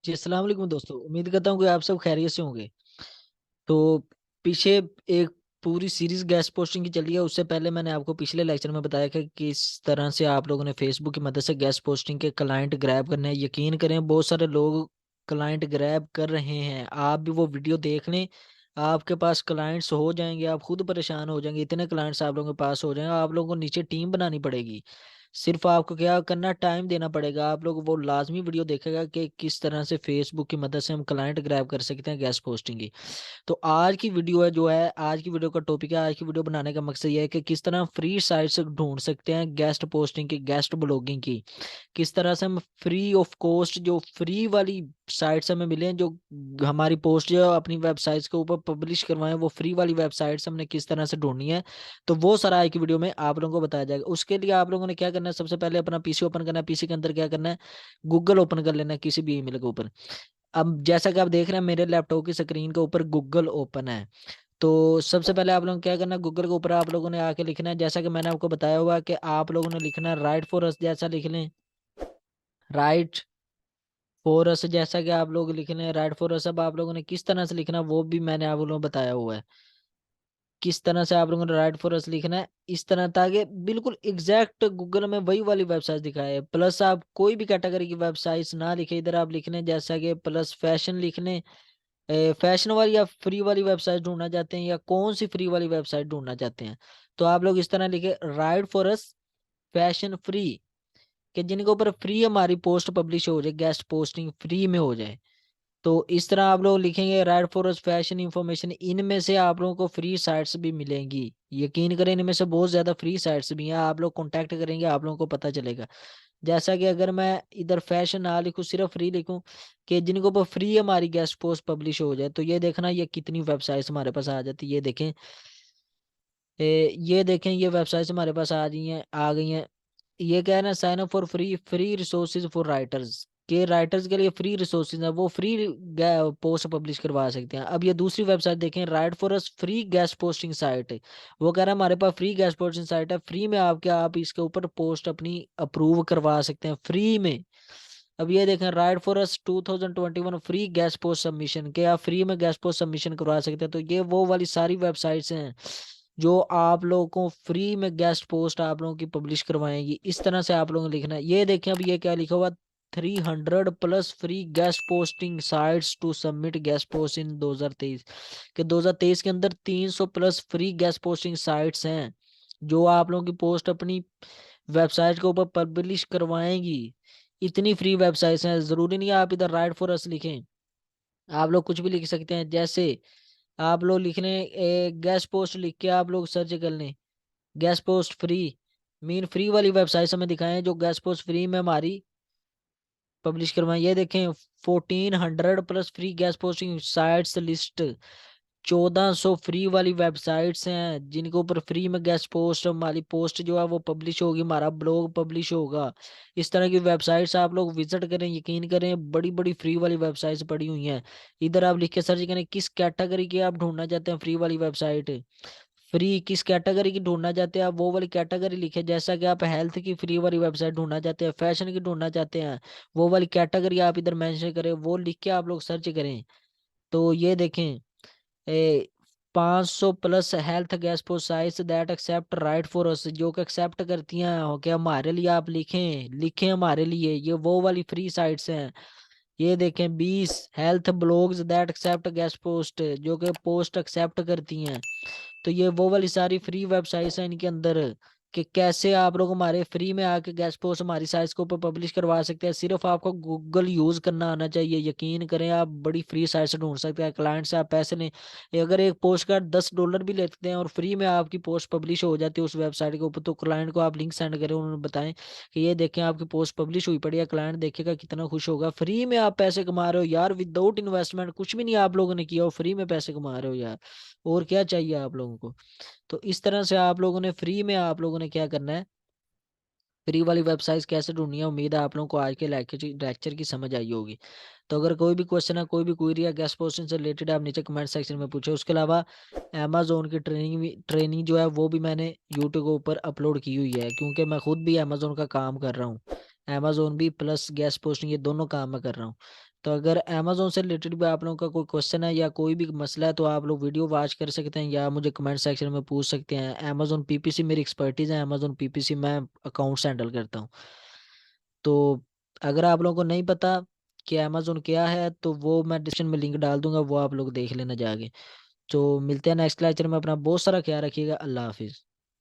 जी अस्सलाम वालेकुम दोस्तों, उम्मीद करता हूँ कि आप सब खैरियत से होंगे। तो पीछे एक पूरी सीरीज गेस्ट पोस्टिंग की चली है। उससे पहले मैंने आपको पिछले लेक्चर में बताया कि किस तरह से आप लोगों ने फेसबुक की मदद से गेस्ट पोस्टिंग के क्लाइंट ग्रैब करने हैं। यकीन करें, बहुत सारे लोग क्लाइंट ग्रैब कर रहे हैं। आप भी वो वीडियो देख लें, आपके पास क्लाइंट्स हो जाएंगे, आप खुद परेशान हो जाएंगे। इतने क्लाइंट्स आप लोगों के पास हो जाएंगे, आप लोगों को नीचे टीम बनानी पड़ेगी। सिर्फ आपको क्या करना, टाइम देना पड़ेगा। आप लोग वो लाजमी वीडियो देखेगा कि किस तरह से फेसबुक की मदद से हम क्लाइंट ग्रैब कर सकते हैं गेस्ट पोस्टिंग की। तो आज की वीडियो है जो है, आज की वीडियो का टॉपिक है, आज की वीडियो बनाने का मकसद ये है कि किस तरह फ्री साइट्स ढूंढ सकते हैं गेस्ट पोस्टिंग की, गेस्ट ब्लॉगिंग की। किस तरह से हम फ्री ऑफ कॉस्ट जो फ्री वाली साइट्स हमें मिले हैं, जो हमारी पोस्ट जो अपनी वेबसाइट्स के ऊपर पब्लिश करवाएं, वो फ्री वाली वेबसाइट्स हमने किस तरह से ढूंढनी है। तो वो सारा आज की वीडियो में आप लोगों को बताया जाएगा। उसके लिए आप लोगों ने क्या करना है, सबसे पहले अपना पीसी ओपन करना है। पीसी के अंदर क्या करना है, गूगल ओपन कर लेना है किसी भी ईमेल के ऊपर। अब जैसा कि आप देख रहे हैं मेरे लैपटॉप की स्क्रीन के ऊपर गूगल ओपन है। तो सबसे पहले आप लोगों को क्या करना है, गूगल के ऊपर आप लोगों ने आके लिखना है, जैसा कि मैंने आपको बताया हुआ कि आप लोगों ने लिखना है राइट फॉर अस, जैसा लिख लें राइट फॉर अस, जैसा कि आप लोग लिख लें राइट फॉर अस। अब आप लोगों ने किस तरह से लिखना वो भी मैंने आप लोगों को बताया हुआ है, किस तरह से आप लोगों ने राइट फॉर अस लिखना है इस तरह, ताकि बिल्कुल एग्जैक्ट गूगल में वही वाली वेबसाइट दिखाए। प्लस आप कोई भी कैटेगरी की वेबसाइट ना लिखे, इधर आप लिखने जैसा कि प्लस फैशन लिखने। फैशन वाली या फ्री वाली वेबसाइट ढूंढना चाहते हैं, या कौन सी फ्री वाली वेबसाइट ढूंढना चाहते हैं, तो आप लोग इस तरह लिखे right for us fashion free, कि जिनके ऊपर फ्री हमारी पोस्ट पब्लिश हो जाए, गेस्ट पोस्टिंग फ्री में हो जाए। तो इस तरह आप लोग लिखेंगे right for us fashion information. इनमें से आप लोगों को फ्री साइट्स भी मिलेंगी, यकीन करें इनमें से बहुत ज्यादा फ्री साइट्स भी हैं। आप लोग कांटेक्ट करेंगे, आप लोगों को पता चलेगा। जैसा कि अगर मैं इधर फैशन ना लिखूं, सिर्फ फ्री लिखूं, कि जिनको ऊपर फ्री हमारी गेस्ट पोस्ट पब्लिश हो जाए, तो ये देखना ये कितनी वेबसाइट्स हमारे पास आ जाती है। ये देखें, ये देखें, ये वेबसाइट्स हमारे पास आ गई हैं। ये क्या है ना, sign up for free free resources for writers, के राइटर्स के लिए फ्री रिसोर्सेज है, वो फ्री पोस्ट पब्लिश करवा सकते हैं। अब ये दूसरी वेबसाइट देखें, right for us free guest posting site. वो कह रहा है हमारे पास फ्री गेस्ट पोस्टिंग साइट है, फ्री में आप इसके ऊपर पोस्ट अपनी अप्रूव करवा सकते हैं फ्री में। अब ये देखें, right for us 2021 free guest post submission, के आप फ्री में गेस्ट पोस्ट सबमिशन करवा सकते हैं। तो ये वो वाली सारी वेबसाइट्स हैं जो आप लोगों को फ्री में गेस्ट पोस्ट आप लोगों की पब्लिश करवाएंगी। इस तरह से आप लोगों को लिखना है। ये देखें, अब ये क्या लिखा हुआ, 300 plus free guest posting sites to submit guest post in 2023, कि 2023 के अंदर 300 plus free guest posting sites हैं जो आप लोगों की पोस्ट अपनी वेबसाइट के ऊपर पब्लिश करवाएंगी। इतनी फ्री वेबसाइट्स हैं, जरूरी नहीं है आप इधर राइट फॉर अस लिखें, आप लोग कुछ भी लिख सकते हैं। जैसे आप लोग लिख लें गेस्ट पोस्ट लिख के आप लोग सर्च कर लें guest post free, mean free वाली वेबसाइट हमें दिखाएं जो गेस्ट पोस्ट फ्री में हमारी पब्लिश करवाएं। ये देखें, 1400 plus free guest posting sites list, 1400 free वाली वेबसाइट्स हैं जिनके ऊपर फ्री में गेस्ट पोस्ट हमारी पोस्ट जो है वो पब्लिश होगी, हमारा ब्लॉग पब्लिश होगा। इस तरह की वेबसाइट्स आप लोग विजिट करें, यकीन करें बड़ी बड़ी फ्री वाली वेबसाइट्स पड़ी हुई हैं। इधर आप लिख के सर्च करें किस कैटेगरी की आप ढूंढना चाहते हैं फ्री वाली वेबसाइट, फ्री किस कैटेगरी की ढूंढना चाहते हैं आप वो वाली कैटेगरी लिखे। जैसा कि आप हेल्थ की फ्री वाली वेबसाइट ढूंढना चाहते हैं, फैशन की ढूंढना चाहते हैं, वो वाली कैटेगरी आप इधर मेंशन करें, वो लिख के आप लोग सर्च करें। तो ये देखें, ए 500 प्लस हेल्थ गैस्पो sites that accept write for us, जो कि एक्सेप्ट करती हैं हो कि हमारे लिए आप लिखें लिखें हमारे लिए, ये वो वाली फ्री साइट्स हैं। ये देखें, 20 health blogs that accept guest post, जो कि पोस्ट एक्सेप्ट करती हैं। तो ये वो वाली सारी फ्री वेबसाइट्स हैं इनके अंदर, कि कैसे आप लोग हमारे फ्री में आके गेस्ट पोस्ट हमारी साइट्स के ऊपर पब्लिश करवा सकते हैं। सिर्फ आपको गूगल यूज करना आना चाहिए। यकीन करें, आप बड़ी फ्री साइट्स ढूंढ सकते हैं। क्लाइंट से आप पैसे नहीं, अगर एक पोस्ट का $10 भी लेते हैं और फ्री में आपकी पोस्ट पब्लिश हो जाती है उस वेबसाइट के ऊपर, तो क्लाइंट को आप लिंक सेंड करें, उन्होंने बताएं कि ये देखें आपकी पोस्ट पब्लिश हुई पड़ी है, क्लाइंट देखेगा कितना खुश होगा। फ्री में आप पैसे कमा रहे हो यार, विदाउट इन्वेस्टमेंट, कुछ भी नहीं आप लोगों ने किया हो, फ्री में पैसे कमा रहे हो यार, और क्या चाहिए आप लोगों को। तो इस तरह से आप लोगों ने फ्री में आप लोगों ने क्या करना है, फ्री वाली वेबसाइट कैसे ढूंढनी है। उम्मीद है आप लोगों को आज के लेक्चर की समझ आई होगी। तो अगर कोई भी क्वेश्चन है, कोई भी क्वेरी है गेस्ट पोस्टिंग से रिलेटेड, आप नीचे कमेंट सेक्शन में पूछे। उसके अलावा अमेजोन की ट्रेनिंग जो है वो भी मैंने यूट्यूब के ऊपर अपलोड की हुई है, क्योंकि मैं खुद भी अमेजोन का काम कर रहा हूँ। अमेजोन भी प्लस गेस्ट पोस्टिंग, ये दोनों काम मैं कर रहा हूँ। तो अगर अमेजोन से रिलेटेड भी आप लोगों का कोई क्वेश्चन है या कोई भी मसला है तो आप लोग वीडियो वॉच कर सकते हैं या मुझे कमेंट सेक्शन में पूछ सकते हैं। अमेजोन पीपीसी मेरी एक्सपर्टीज है, अमेजोन पीपीसी मैं अकाउंट्स हैंडल करता हूँ। तो अगर आप लोगों को नहीं पता कि अमेजोन क्या है तो वो मैं डिस्क्रिप्शन में लिंक डाल दूंगा, वो आप लोग देख लेना जाके। तो मिलते हैं नेक्स्ट लेक्चर में, अपना बहुत सारा ख्याल रखिएगा। अल्लाह हाफिज़।